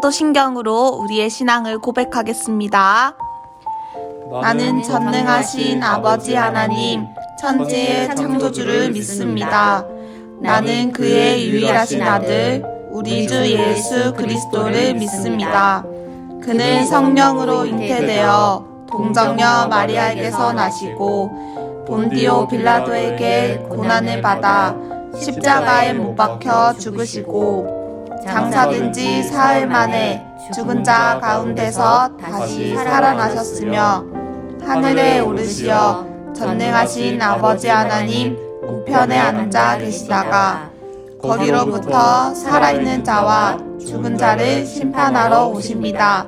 사도신경으로 우리의 신앙을 고백하겠습니다. 나는 전능하신 아버지 하나님, 천지의 창조주를 믿습니다. 나는 그의 유일하신 아들, 우리 주 예수 그리스도를 믿습니다. 그는 성령으로 잉태되어 동정녀 마리아에게서 나시고 본디오 빌라도에게 고난을 받아 십자가에 못 박혀 죽으시고 장사된 지 사흘 만에 죽은 자 가운데서 다시 살아나셨으며 하늘에 오르시어 전능하신 아버지 하나님 우편에 앉아 계시다가 거기로부터 살아있는 자와 죽은 자를 심판하러 오십니다.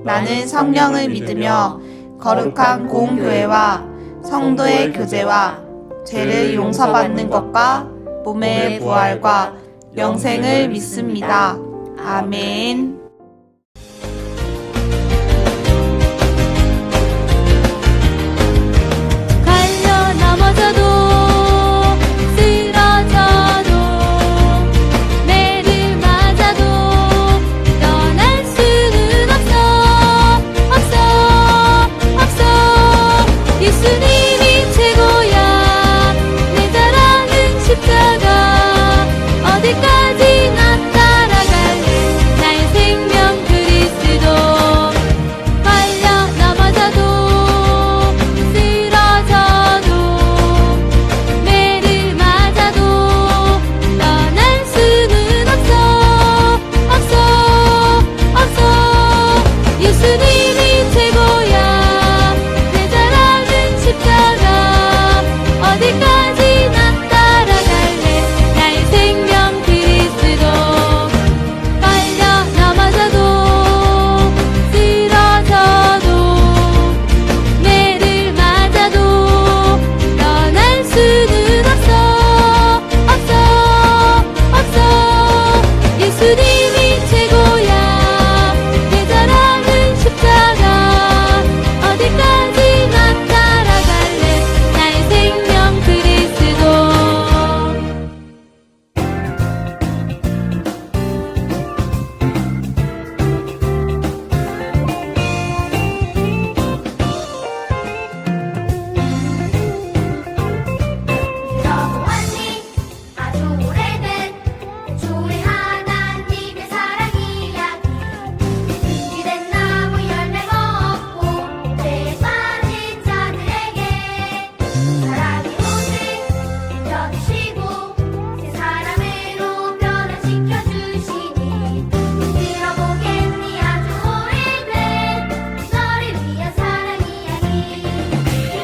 나는 성령을 믿으며 거룩한 공교회와 성도의 교제와 죄를 용서받는 것과 몸의 부활과 영생을 믿습니다. 아멘. 갈려 넘어져도 쓰러져도 매를 맞아도 떠날 수는 없어 예수님이 최고야. 내 자랑은 십자가 어디까지나 따라갈래. 나의 생명 그리스도. 갈려 넘어져도 쓰러져도 매를 맞아도 떠날 수는 없어 예수님이 최고야. 내 자랑은 십자가 어디까지나 따라갈래. 나의 생명 그리스도. 갈려 넘어져도 쓰러져도 매를 맞아도 떠날 수는 없어 예수님이 최고야. 내 자랑은 십자가 어디까지나 따라갈래. 나의 생명 그리스도. 들어보았니? 아주 오래된 주의 하나님의 사랑 이야기. 준비된 나무 열매 먹고 죄에 빠진 자들에게 사랑이 오직 여기시고 새 사람으로 변화시켜 주시니 들어보겠니? 아주 오래된 너를 위한 사랑 이야기.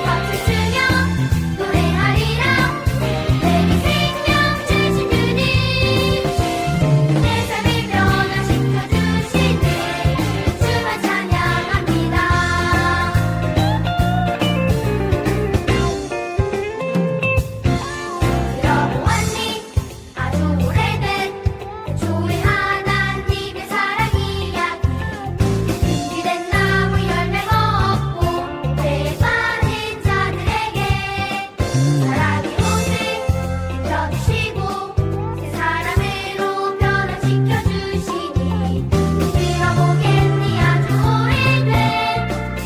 박수 치며 노래하리라. 내게 생명 주신 주님, 내 삶을 변화시켜 주시네. 주만 찬양합니다. 들어보았니? 아주 오래된 주의 하나님의 사랑 이야기. 준비된 나무 열매 먹고 죄에 빠진 자들에게 사랑이 오직 여기시고 새 사람으로 변화시켜 주시니 들어보겠니? 아주 오래된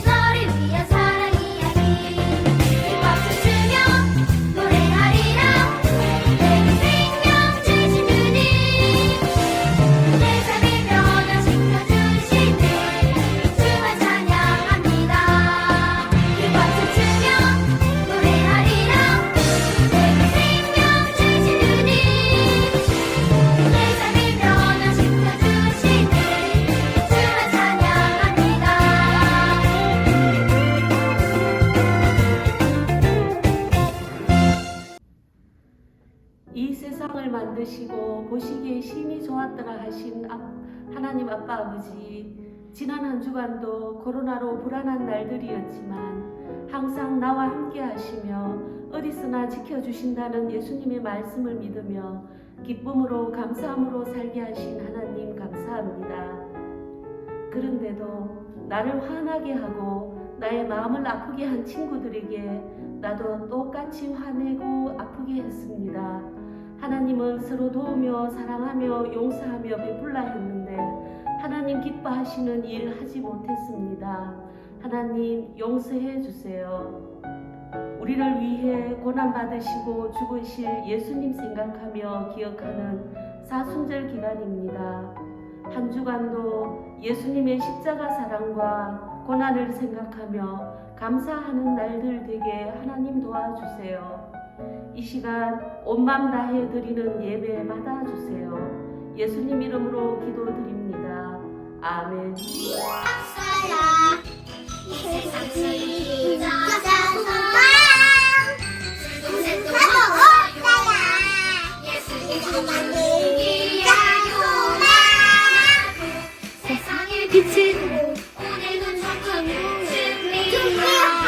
너를 위한 사랑 이야기. 박수 치며 노래하리라. 내게 생명 주신 주님, 내 삶을 변화시켜 주시네. 주만 찬양합니다. 박수 치며 노래하리라. 내게 생명 주신 주님, 내 삶을 변화시켜 주시네. 주만 찬양합니다. 이 세상을 만드시고 보시기에 심히 좋았더라 하신 하나님 아빠 아버지, 지난 한 주간도 코로나로 불안한 날들이었지만 항상 나와 함께 하시며 어디서나 지켜주신다는 예수님의 말씀을 믿으며 기쁨으로 감사함으로 살게 하신 하나님 감사합니다. 그런데도 나를 화나게 하고 나의 마음을 아프게 한 친구들에게 나도 똑같이 화내고 아프게 했습니다. 하나님은 서로 도우며 사랑하며 용서하며 베풀라 했는데 하나님 기뻐하시는 일 하지 못했습니다. 하나님 용서해 주세요. 우리를 위해 고난받으시고 죽으실 예수님 생각하며 기억하는 사순절 기간입니다. 한 주간도 예수님의 십자가 사랑과 고난을 생각하며 감사하는 날들 되게 하나님 도와주세요. 이 시간 온 맘 다해 드리는 예배 받아주세요. 예수님 이름으로 기도드립니다. 아멘. 없어요. 이 세상 진짜 소망. 세상도 없어요. 예수님이야 소망. 세상의 빛은 오늘은 조금 준비하만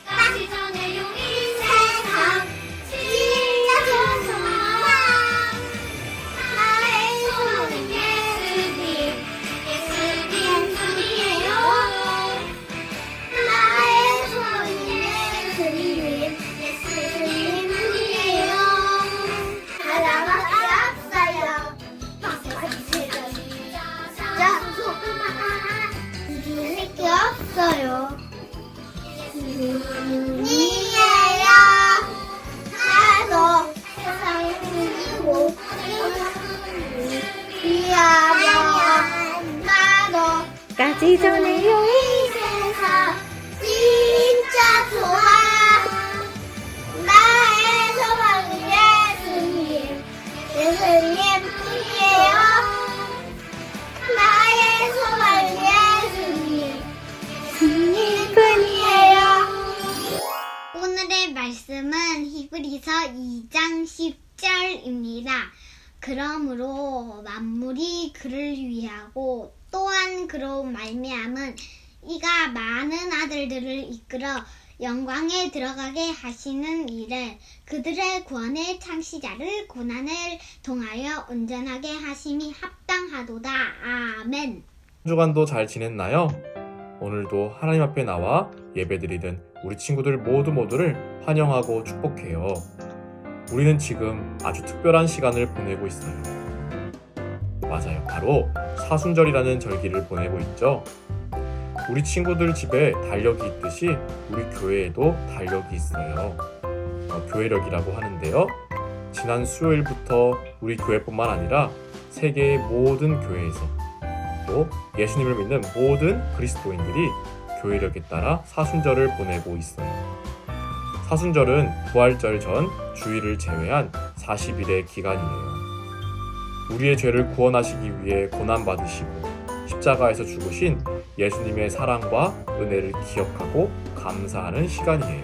가기 전에 이 세상 진짜 소망. 나의 소원은 예수님 뿐이에요. 나의 소원은 예수님 뿐이에요. 하나밖에 없어요. 진짜 소망. 믿을 게 없어요. 예수님이에요. 나도 세상에 숨기고 미안해. 나도 가지 전에요. 이 세상 진짜 좋아. 나의 소망은 예수님 뿐이에요. 나의 소망은 예수님 뿐이에요. 오늘의 말씀은 히브리서 2장 10절입니다. 그러므로 만물이 그를 위하고 또한 그로 말미암은 이가 많은 아들들을 이끌어 영광에 들어가게 하시는 일을 그들의 구원의 창시자를 고난을 통하여 온전하게 하심이 합당하도다. 아멘. 한 주간도 잘 지냈나요? 오늘도 하나님 앞에 나와 예배드리는 우리 친구들 모두를 환영하고 축복해요. 우리는 지금 아주 특별한 시간을 보내고 있어요. 맞아요. 바로 사순절이라는 절기를 보내고 있죠. 우리 친구들 집에 달력이 있듯이 우리 교회에도 달력이 있어요. 교회력이라고 하는데요. 지난 수요일부터 우리 교회뿐만 아니라 세계의 모든 교회에서 또 예수님을 믿는 모든 그리스도인들이 교회력에 따라 사순절을 보내고 있어요. 사순절은 부활절 전 주일을 제외한 40일의 기간이에요. 우리의 죄를 구원하시기 위해 고난받으시고 십자가에서 죽으신 예수님의 사랑과 은혜를 기억하고 감사하는 시간이에요.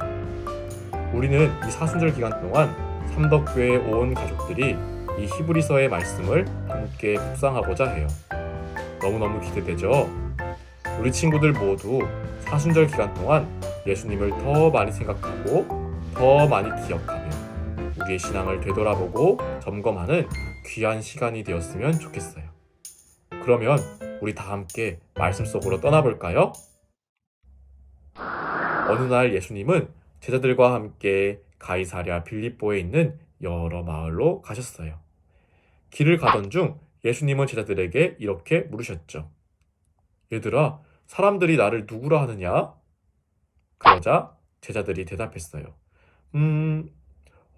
우리는 이 사순절 기간 동안 삼덕교회 온 가족들이 이 히브리서의 말씀을 함께 묵상하고자 해요. 너무너무 기대되죠? 우리 친구들 모두 사순절 기간 동안 예수님을 더 많이 생각하고 더 많이 기억하며 우리의 신앙을 되돌아보고 점검하는 귀한 시간이 되었으면 좋겠어요. 그러면 우리 다 함께 말씀 속으로 떠나볼까요? 어느 날 예수님은 제자들과 함께 가이사랴 빌립보에 있는 여러 마을로 가셨어요. 길을 가던 중 예수님은 제자들에게 이렇게 물으셨죠. 얘들아, 사람들이 나를 누구라 하느냐? 그러자 제자들이 대답했어요.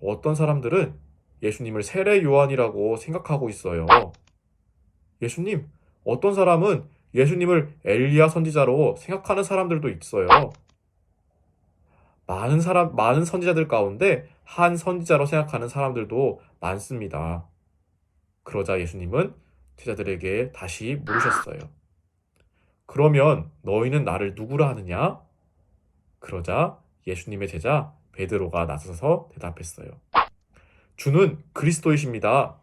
어떤 사람들은 예수님을 세례 요한이라고 생각하고 있어요. 예수님, 어떤 사람은 예수님을 엘리야 선지자로 생각하는 사람들도 있어요. 많은 선지자들 가운데 한 선지자로 생각하는 사람들도 많습니다. 그러자 예수님은 제자들에게 다시 물으셨어요. 그러면 너희는 나를 누구라 하느냐? 그러자 예수님의 제자 베드로가 나서서 대답했어요. 주는 그리스도이십니다.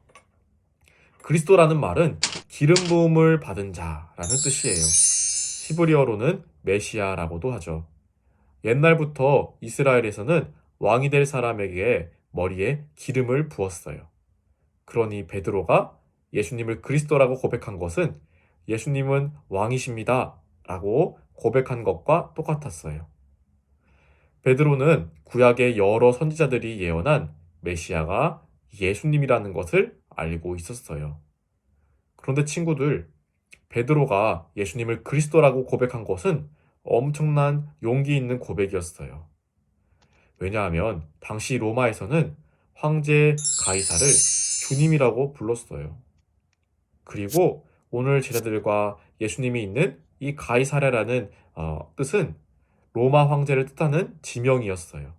그리스도라는 말은 기름 부음을 받은 자라는 뜻이에요. 히브리어로는 메시아라고도 하죠. 옛날부터 이스라엘에서는 왕이 될 사람에게 머리에 기름을 부었어요. 그러니 베드로가 예수님을 그리스도라고 고백한 것은 예수님은 왕이십니다 라고 고백한 것과 똑같았어요. 베드로는 구약의 여러 선지자들이 예언한 메시아가 예수님이라는 것을 알고 있었어요. 그런데 친구들, 베드로가 예수님을 그리스도라고 고백한 것은 엄청난 용기 있는 고백이었어요. 왜냐하면 당시 로마에서는 황제 가이사를 주님이라고 불렀어요. 그리고 오늘 제자들과 예수님이 있는 이 가이사랴라는 뜻은 로마 황제를 뜻하는 지명이었어요.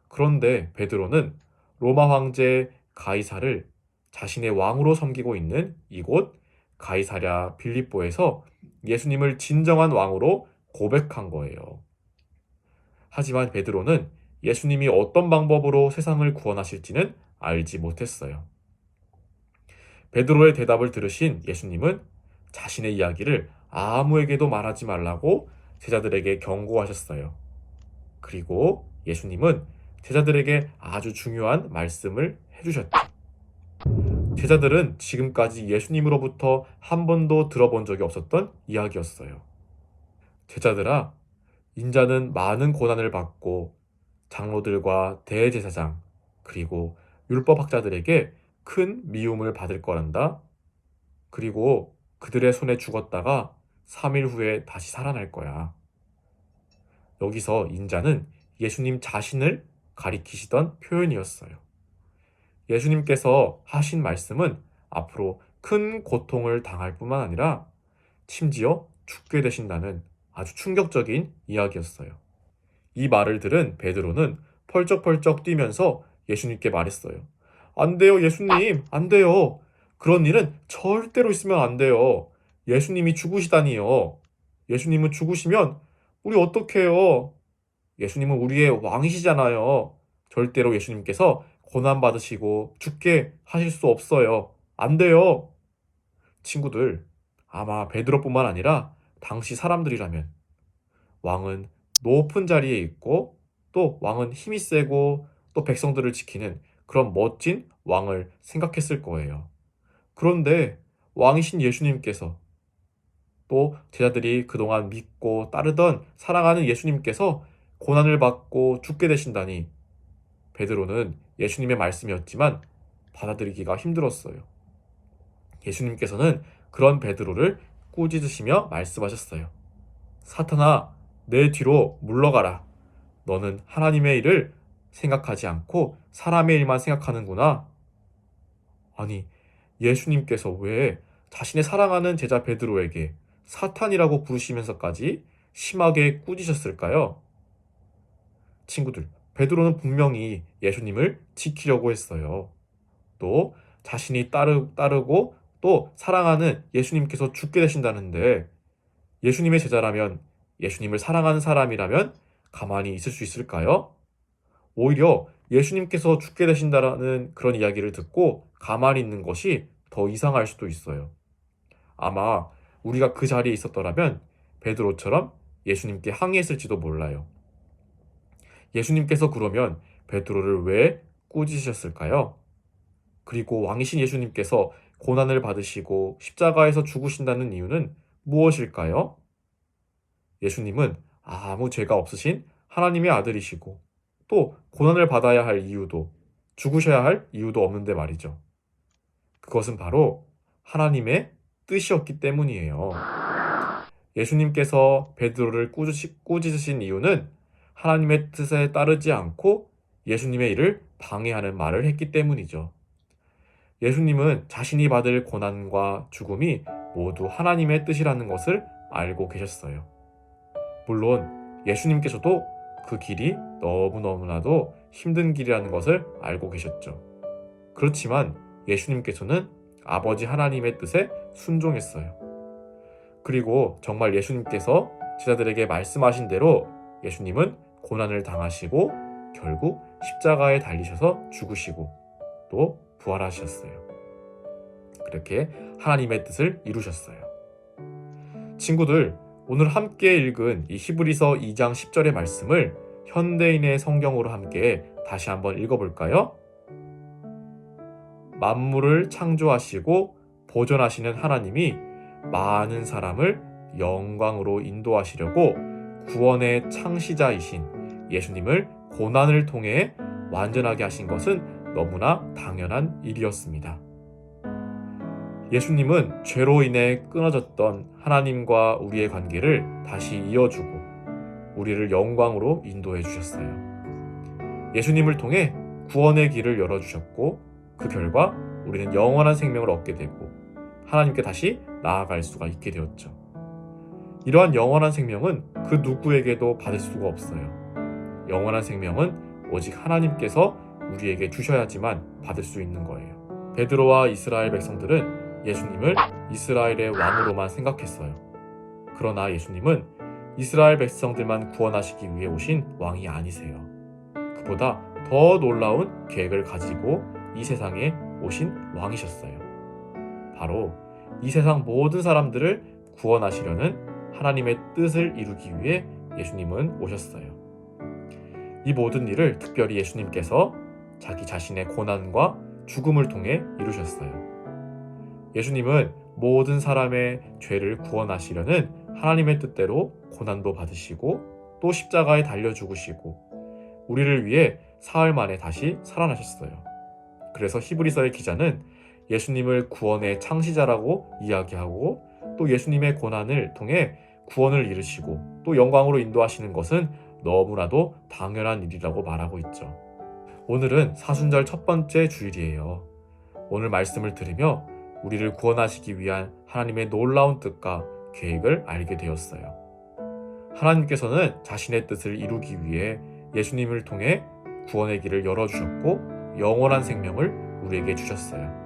그런데 베드로는 로마 황제 가이사를 자신의 왕으로 섬기고 있는 이곳 가이사랴 빌립보에서 예수님을 진정한 왕으로 고백한 거예요. 하지만 베드로는 예수님이 어떤 방법으로 세상을 구원하실지는 알지 못했어요. 베드로의 대답을 들으신 예수님은 자신의 이야기를 아무에게도 말하지 말라고 제자들에게 경고하셨어요. 그리고 예수님은 제자들에게 아주 중요한 말씀을 해주셨죠. 제자들은 지금까지 예수님으로부터 한 번도 들어본 적이 없었던 이야기였어요. 제자들아, 인자는 많은 고난을 받고 장로들과 대제사장 그리고 율법학자들에게 큰 미움을 받을 거란다. 그리고 그들의 손에 죽었다가 3일 후에 다시 살아날 거야. 여기서 인자는 예수님 자신을 가리키시던 표현이었어요. 예수님께서 하신 말씀은 앞으로 큰 고통을 당할 뿐만 아니라 심지어 죽게 되신다는 아주 충격적인 이야기였어요. 이 말을 들은 베드로는 펄쩍펄쩍 뛰면서 예수님께 말했어요. 안 돼요, 예수님, 안 돼요. 그런 일은 절대로 있으면 안 돼요. 예수님이 죽으시다니요. 예수님은 죽으시면 우리 어떡해요? 예수님은 우리의 왕이시잖아요. 절대로 예수님께서 고난받으시고 죽게 하실 수 없어요. 안 돼요. 친구들, 아마 베드로뿐만 아니라 당시 사람들이라면 왕은 높은 자리에 있고 또 왕은 힘이 세고 또 백성들을 지키는 그런 멋진 왕을 생각했을 거예요. 그런데 왕이신 예수님께서 또 제자들이 그동안 믿고 따르던 사랑하는 예수님께서 고난을 받고 죽게 되신다니 베드로는 예수님의 말씀이었지만 받아들이기가 힘들었어요. 예수님께서는 그런 베드로를 꾸짖으시며 말씀하셨어요. 사탄아, 내 뒤로 물러가라. 너는 하나님의 일을 생각하지 않고 사람의 일만 생각하는구나. 아니, 예수님께서 왜 자신의 사랑하는 제자 베드로에게 사탄이라고 부르시면서까지 심하게 꾸짖으셨을까요? 친구들, 베드로는 분명히 예수님을 지키려고 했어요. 또 자신이 따르고 또 사랑하는 예수님께서 죽게 되신다는데 예수님의 제자라면, 예수님을 사랑하는 사람이라면 가만히 있을 수 있을까요? 오히려 예수님께서 죽게 되신다는 그런 이야기를 듣고 가만히 있는 것이 더 이상할 수도 있어요. 아마 우리가 그 자리에 있었더라면 베드로처럼 예수님께 항의했을지도 몰라요. 예수님께서 그러면 베드로를 왜 꾸짖으셨을까요? 그리고 왕이신 예수님께서 고난을 받으시고 십자가에서 죽으신다는 이유는 무엇일까요? 예수님은 아무 죄가 없으신 하나님의 아들이시고 또 고난을 받아야 할 이유도 죽으셔야 할 이유도 없는데 말이죠. 그것은 바로 하나님의 뜻이었기 때문이에요. 예수님께서 베드로를 꾸짖으신 이유는 하나님의 뜻에 따르지 않고 예수님의 일을 방해하는 말을 했기 때문이죠. 예수님은 자신이 받을 고난과 죽음이 모두 하나님의 뜻이라는 것을 알고 계셨어요. 물론 예수님께서도 그 길이 너무너무나도 힘든 길이라는 것을 알고 계셨죠. 그렇지만 예수님께서는 아버지 하나님의 뜻에 순종했어요. 그리고 정말 예수님께서 제자들에게 말씀하신 대로 예수님은 고난을 당하시고 결국 십자가에 달리셔서 죽으시고 또 부활하셨어요. 그렇게 하나님의 뜻을 이루셨어요. 친구들, 오늘 함께 읽은 이 히브리서 2장 10절의 말씀을 현대인의 성경으로 함께 다시 한번 읽어볼까요? 만물을 창조하시고 보존하시는 하나님이 많은 사람을 영광으로 인도하시려고 구원의 창시자이신 예수님을 고난을 통해 완전하게 하신 것은 너무나 당연한 일이었습니다. 예수님은 죄로 인해 끊어졌던 하나님과 우리의 관계를 다시 이어주고 우리를 영광으로 인도해 주셨어요. 예수님을 통해 구원의 길을 열어주셨고 그 결과 우리는 영원한 생명을 얻게 되고 하나님께 다시 나아갈 수가 있게 되었죠. 이러한 영원한 생명은 그 누구에게도 받을 수가 없어요. 영원한 생명은 오직 하나님께서 우리에게 주셔야지만 받을 수 있는 거예요. 베드로와 이스라엘 백성들은 예수님을 이스라엘의 왕으로만 생각했어요. 그러나 예수님은 이스라엘 백성들만 구원하시기 위해 오신 왕이 아니세요. 그보다 더 놀라운 계획을 가지고 이 세상에 오신 왕이셨어요. 바로 이 세상 모든 사람들을 구원하시려는 하나님의 뜻을 이루기 위해 예수님은 오셨어요. 이 모든 일을 특별히 예수님께서 자기 자신의 고난과 죽음을 통해 이루셨어요. 예수님은 모든 사람의 죄를 구원하시려는 하나님의 뜻대로 고난도 받으시고 또 십자가에 달려 죽으시고 우리를 위해 사흘 만에 다시 살아나셨어요. 그래서 히브리서의 기자는 예수님을 구원의 창시자라고 이야기하고 또 예수님의 고난을 통해 구원을 이루시고 또 영광으로 인도하시는 것은 너무나도 당연한 일이라고 말하고 있죠. 오늘은 사순절 첫 번째 주일이에요. 오늘 말씀을 들으며 우리를 구원하시기 위한 하나님의 놀라운 뜻과 계획을 알게 되었어요. 하나님께서는 자신의 뜻을 이루기 위해 예수님을 통해 구원의 길을 열어주셨고 영원한 생명을 우리에게 주셨어요.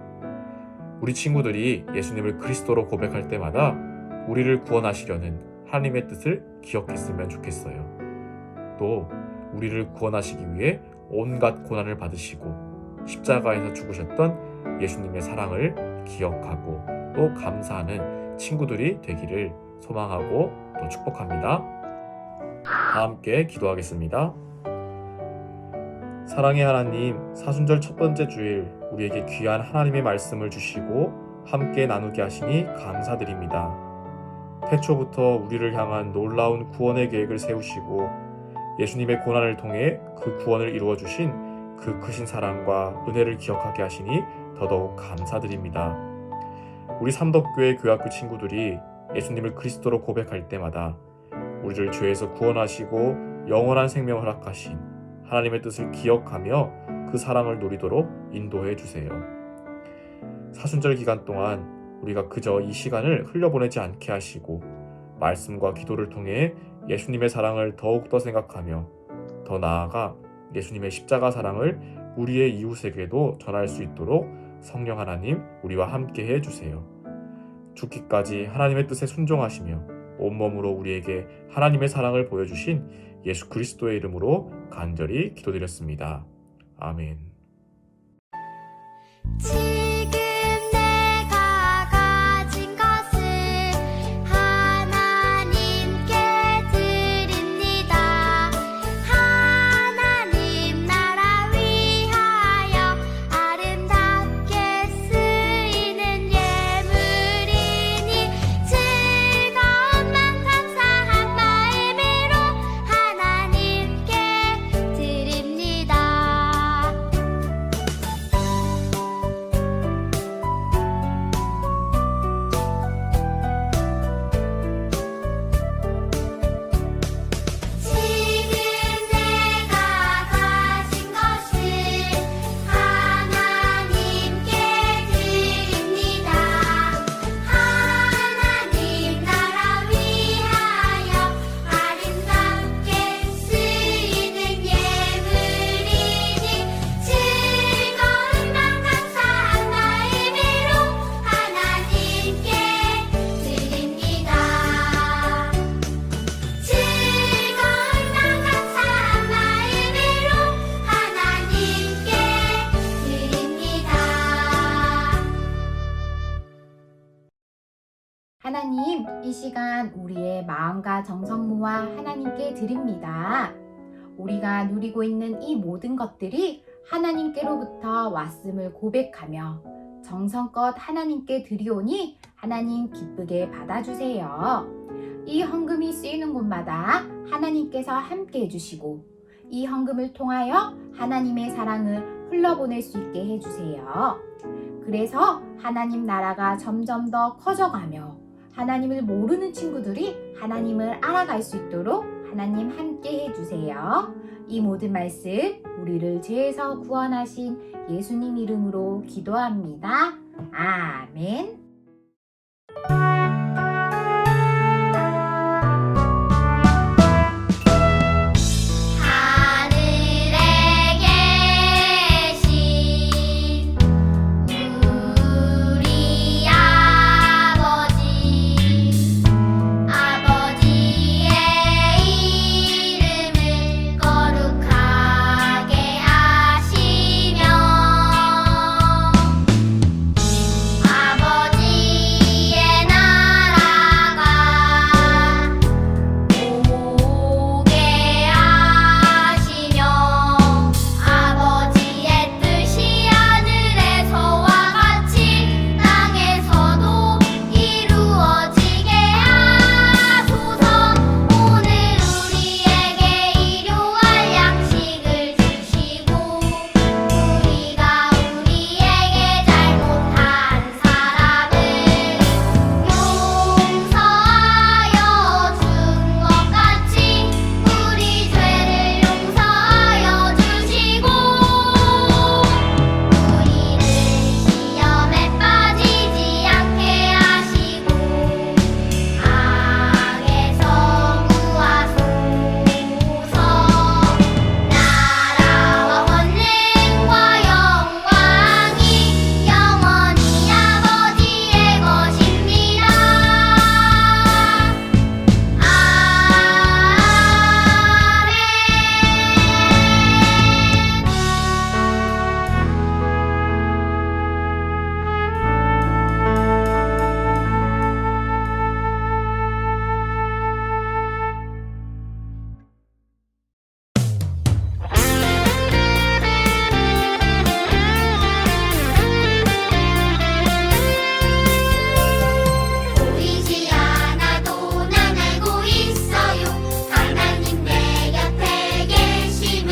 우리 친구들이 예수님을 그리스도로 고백할 때마다 우리를 구원하시려는 하나님의 뜻을 기억했으면 좋겠어요. 또 우리를 구원하시기 위해 온갖 고난을 받으시고 십자가에서 죽으셨던 예수님의 사랑을 기억하고 또 감사하는 친구들이 되기를 소망하고 또 축복합니다. 다 함께 기도하겠습니다. 사랑의 하나님, 사순절 첫 번째 주일 우리에게 귀한 하나님의 말씀을 주시고 함께 나누게 하시니 감사드립니다. 태초부터 우리를 향한 놀라운 구원의 계획을 세우시고 예수님의 고난을 통해 그 구원을 이루어 주신 그 크신 사랑과 은혜를 기억하게 하시니 더더욱 감사드립니다. 우리 삼덕교회 교학교 친구들이 예수님을 그리스도로 고백할 때마다 우리를 죄에서 구원하시고 영원한 생명을 허락하신 하나님의 뜻을 기억하며 그 사랑을 누리도록 인도해 주세요. 사순절 기간 동안 우리가 그저 이 시간을 흘려보내지 않게 하시고 말씀과 기도를 통해 예수님의 사랑을 더욱더 생각하며 더 나아가 예수님의 십자가 사랑을 우리의 이웃에게도 전할 수 있도록 성령 하나님 우리와 함께 해주세요. 죽기까지 하나님의 뜻에 순종하시며 온몸으로 우리에게 하나님의 사랑을 보여주신 예수 그리스도의 이름으로 간절히 기도드렸습니다. 아멘. 지금 내가 가진 것을 하나님께 드립니다. 하나님 나라 위하여 아름답게 쓰이는 예물이니 즐거움만 감사한 마음으로 하나님께 드립니다. 지금 내가 가진 것을 하나님께 드립니다. 하나님 나라 위하여 아름답게 쓰이는 예물이니 즐거움만 감사한 마음으로 하나님께 드립니다. 즐거움만 감사한 마음으로 하나님께 드립니다. 하나님, 이 시간 우리의 마음과 정성 모아 하나님께 드립니다. 우리가 누리고 있는 이 모든 것들이 하나님께로부터 왔음을 고백하며 정성껏 하나님께 드리오니 하나님 기쁘게 받아주세요. 이 헌금이 쓰이는 곳마다 하나님께서 함께 해주시고 이 헌금을 통하여 하나님의 사랑을 흘러보낼 수 있게 해주세요. 그래서 하나님 나라가 점점 더 커져가며 하나님을 모르는 친구들이 하나님을 알아갈 수 있도록 하나님 함께 해주세요. 이 모든 말씀 우리를 죄에서 구원하신 예수님 이름으로 기도합니다. 아멘. 하늘에 계신 우리 아버지의 이름을 거룩하게 하시며 아버지의 나라가 오게 하시며 아버지의 뜻이 하늘에서와 같이 땅에서도 이루어지게 하소서. 오늘 우리에게 일용할 양식을 주시고 우리가 우리에게 잘못한 사람을 용서하여 준 것 같이 우리 죄를 용서하여 주시고 우리를 시험에 빠지지 않게 하시고 악에서 구하소서. 나라와 권능과 영광이 영원히 아버지의 것입니다. 보이지 않아도 난 알고 있어요. 하나님 내 곁에 계심을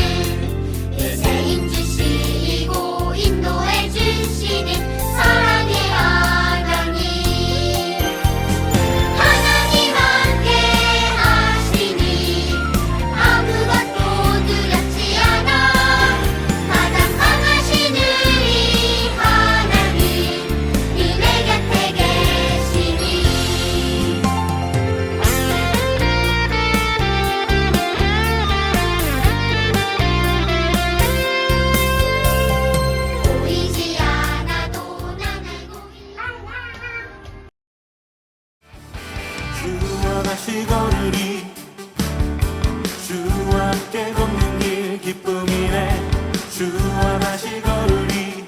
새 주시고 인도해 주시는 사랑의 하나님. 하나님 함께 하시니 아무것도 두렵지 않아. 가장 강하신 우리 하나님 내 곁에 계시니 보이지 않아도 난 알고 주와 다시 걸으리 주와 함께 걷는 길 기쁨이네 주와 다시 걸으리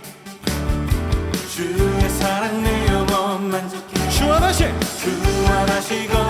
주의 사랑 내 영혼 만족해 주와 다시 걸으리